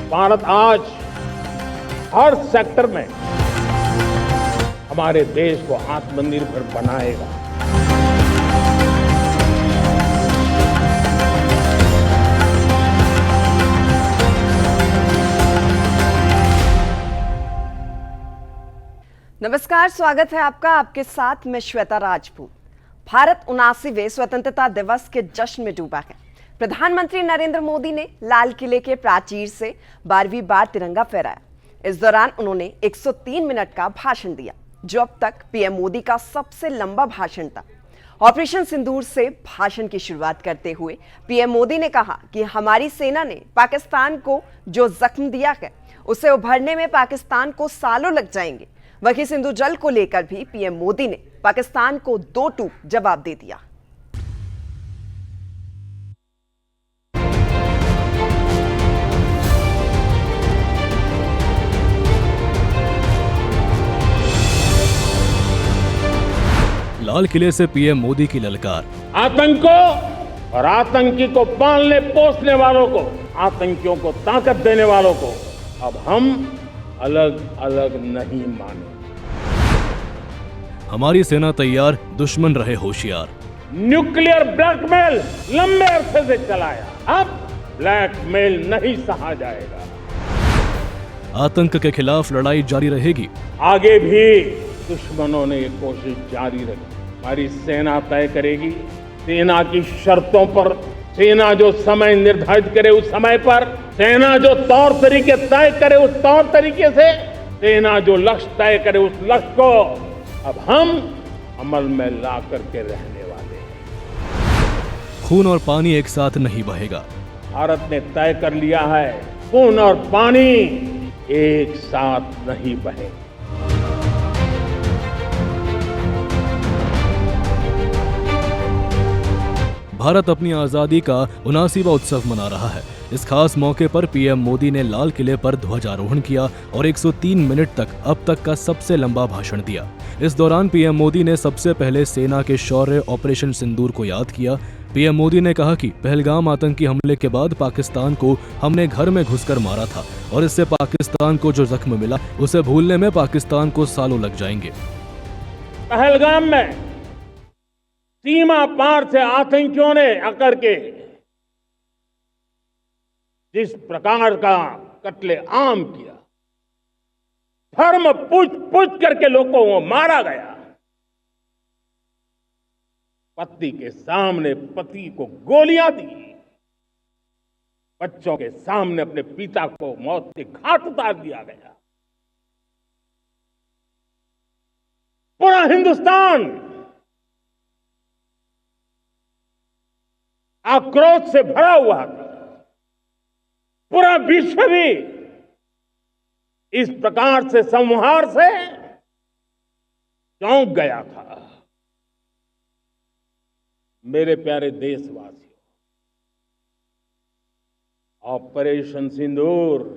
भारत आज हर सेक्टर में हमारे देश को आत्मनिर्भर बनाएगा। नमस्कार, स्वागत है आपका। आपके साथ मैं श्वेता राजपूत। भारत 79वें स्वतंत्रता दिवस के जश्न में डूबा है। प्रधानमंत्री नरेंद्र मोदी ने लाल किले के प्राचीर से 12वीं बार तिरंगा फहराया। इस दौरान उन्होंने 103 मिनट का भाषण दिया, जो अब तक पीएम मोदी का सबसे लंबा भाषण था। ऑपरेशन सिंदूर से भाषण की शुरुआत करते हुए पीएम मोदी ने कहा कि हमारी सेना ने पाकिस्तान को जो जख्म दिया है, उसे उभरने में पाकिस्तान को सालों लग जाएंगे। वहीं सिंधु जल को लेकर भी पीएम मोदी ने पाकिस्तान को दो टूक जवाब दे दिया। लाल किले से पीएम मोदी की ललकार। आतंक को और आतंकी को पालने पोसने वालों को, आतंकियों को ताकत देने वालों को अब हम अलग अलग नहीं माने। हमारी सेना तैयार, दुश्मन रहे होशियार। न्यूक्लियर ब्लैकमेल लंबे अरसे से चलाया, अब ब्लैकमेल नहीं सहा जाएगा। आतंक के खिलाफ लड़ाई जारी रहेगी। आगे भी दुश्मनों ने ये कोशिश जारी रखी। हमारी सेना तय करेगी, सेना की शर्तों पर, सेना जो समय निर्धारित करे उस समय पर, सेना जो तौर तरीके तय करे उस तौर तरीके से, सेना जो लक्ष्य तय करे उस लक्ष्य को अब हम अमल में ला करके रहने वाले हैं। खून और पानी एक साथ नहीं बहेगा। भारत ने तय कर लिया है, खून और पानी एक साथ नहीं बहेगा। भारत अपनी आजादी का 79वां उत्सव मना रहा है। इस खास मौके पर पीएम मोदी ने लाल किले पर ध्वजारोहण किया और 103 मिनट तक अब तक का सबसे लंबा भाषण दिया। इस दौरान पीएम मोदी ने सबसे पहले सेना के शौर्य ऑपरेशन सिंदूर को याद किया। पीएम मोदी ने कहा कि पहलगाम आतंकी हमले के बाद पाकिस्तान को हमने घर में घुसकर मारा था और इससे पाकिस्तान को जो जख्म मिला, उसे भूलने में पाकिस्तान को सालों लग जाएंगे। पहलगाम में सीमा पार से आतंकियों ने आकर के जिस प्रकार का कत्ले आम किया, धर्म पूछ करके लोगों को मारा गया। पत्नी के सामने पति को गोलियां दी, बच्चों के सामने अपने पिता को मौत के घाट उतार दिया गया। पूरा हिंदुस्तान आक्रोश से भरा हुआ था। पूरा विश्व भी इस प्रकार से संहार से चौंक गया था। मेरे प्यारे देशवासियों, ऑपरेशन सिंदूर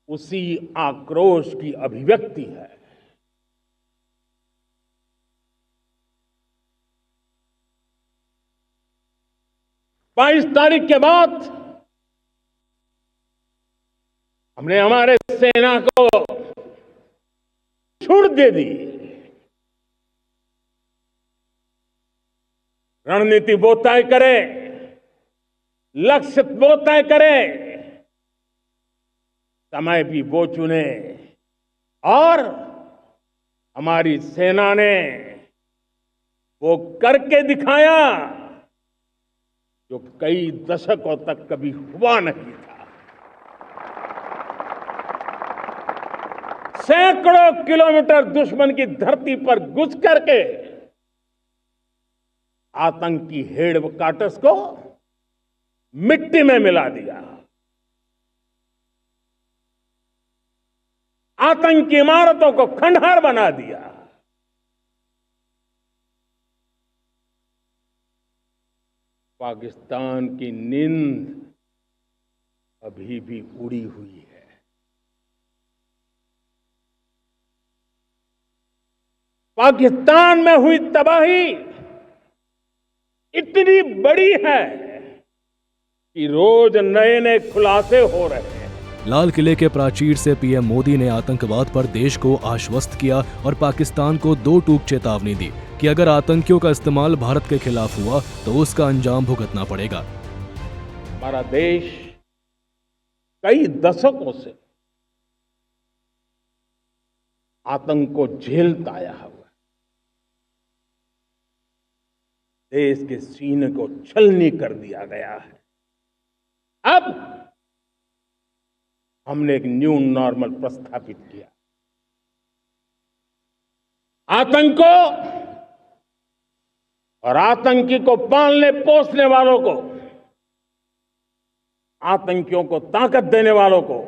उसी आक्रोश की अभिव्यक्ति है। 22 तारीख के बाद हमने हमारे सेना को छूट दे दी। रणनीति वो तय करे, लक्ष्य वो तय करे, समय भी वो चुने और हमारी सेना ने वो करके दिखाया जो कई दशकों तक कभी हुआ नहीं था। सैकड़ों किलोमीटर दुश्मन की धरती पर घुस करके आतंकी हेडक्वार्टर्स को मिट्टी में मिला दिया। आतंकी इमारतों को खंडहर बना दिया। पाकिस्तान की नींद अभी भी उड़ी हुई है। पाकिस्तान में हुई तबाही इतनी बड़ी है कि रोज नए नए खुलासे हो रहे हैं। लाल किले के प्राचीर से पीएम मोदी ने आतंकवाद पर देश को आश्वस्त किया और पाकिस्तान को दो टूक चेतावनी दी कि अगर आतंकियों का इस्तेमाल भारत के खिलाफ हुआ तो उसका अंजाम भुगतना पड़ेगा। हमारा देश कई दशकों से आतंक को झेलता आया हुआ है। देश के सीने को छलनी कर दिया गया है। अब हमने एक न्यू नॉर्मल प्रस्थापित किया। आतंक को और आतंकी को पालने पोसने वालों को, आतंकियों को ताकत देने वालों को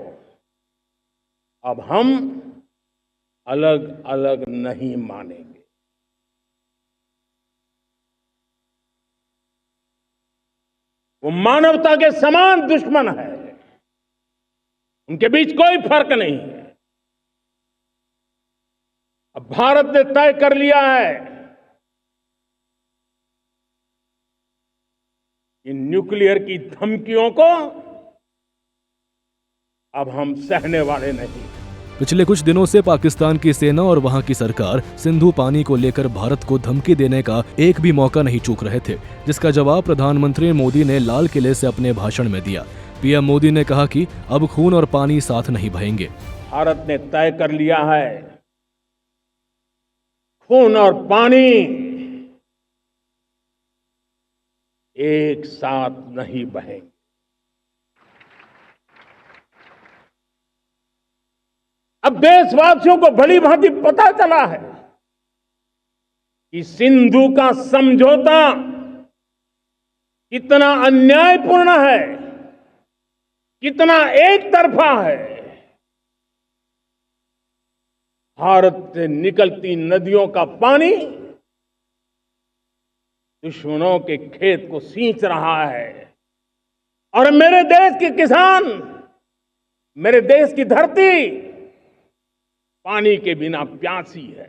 अब हम अलग अलग नहीं मानेंगे। वो मानवता के समान दुश्मन है, उनके बीच कोई फर्क नहीं है। अब भारत ने तय कर लिया है कि न्यूक्लियर की धमकियों को अब हम सहने वाले नहीं। पिछले कुछ दिनों से पाकिस्तान की सेना और वहां की सरकार सिंधु पानी को लेकर भारत को धमकी देने का एक भी मौका नहीं चूक रहे थे, जिसका जवाब प्रधानमंत्री मोदी ने लाल किले से अपने भाषण में दिया। पीएम मोदी ने कहा कि अब खून और पानी साथ नहीं बहेंगे। भारत ने तय कर लिया है, खून और पानी एक साथ नहीं बहेंगे। अब देशवासियों को भली भांति पता चला है कि सिंधु का समझौता कितना अन्यायपूर्ण है, कितना एक तरफा है। भारत से निकलती नदियों का पानी दुश्मनों के खेत को सींच रहा है और मेरे देश के किसान, मेरे देश की धरती पानी के बिना प्यासी है।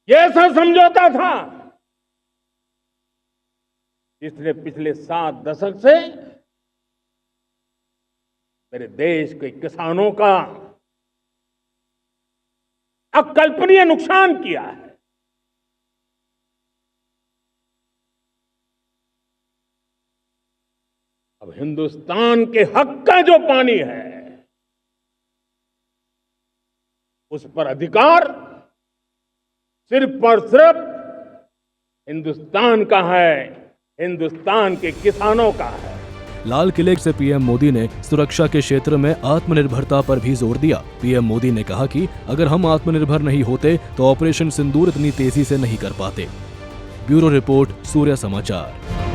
ये ऐसा समझौता था जिसने पिछले 7 दशक से मेरे देश के किसानों का अकल्पनीय नुकसान किया है। अब हिंदुस्तान के हक का जो पानी है उस पर अधिकार सिर्फ और सिर्फ हिंदुस्तान का है, हिंदुस्तान के किसानों का है। लाल किले से पीएम मोदी ने सुरक्षा के क्षेत्र में आत्मनिर्भरता पर भी जोर दिया। पीएम मोदी ने कहा कि अगर हम आत्मनिर्भर नहीं होते तो ऑपरेशन सिंदूर इतनी तेजी से नहीं कर पाते। ब्यूरो रिपोर्ट, सूर्य समाचार।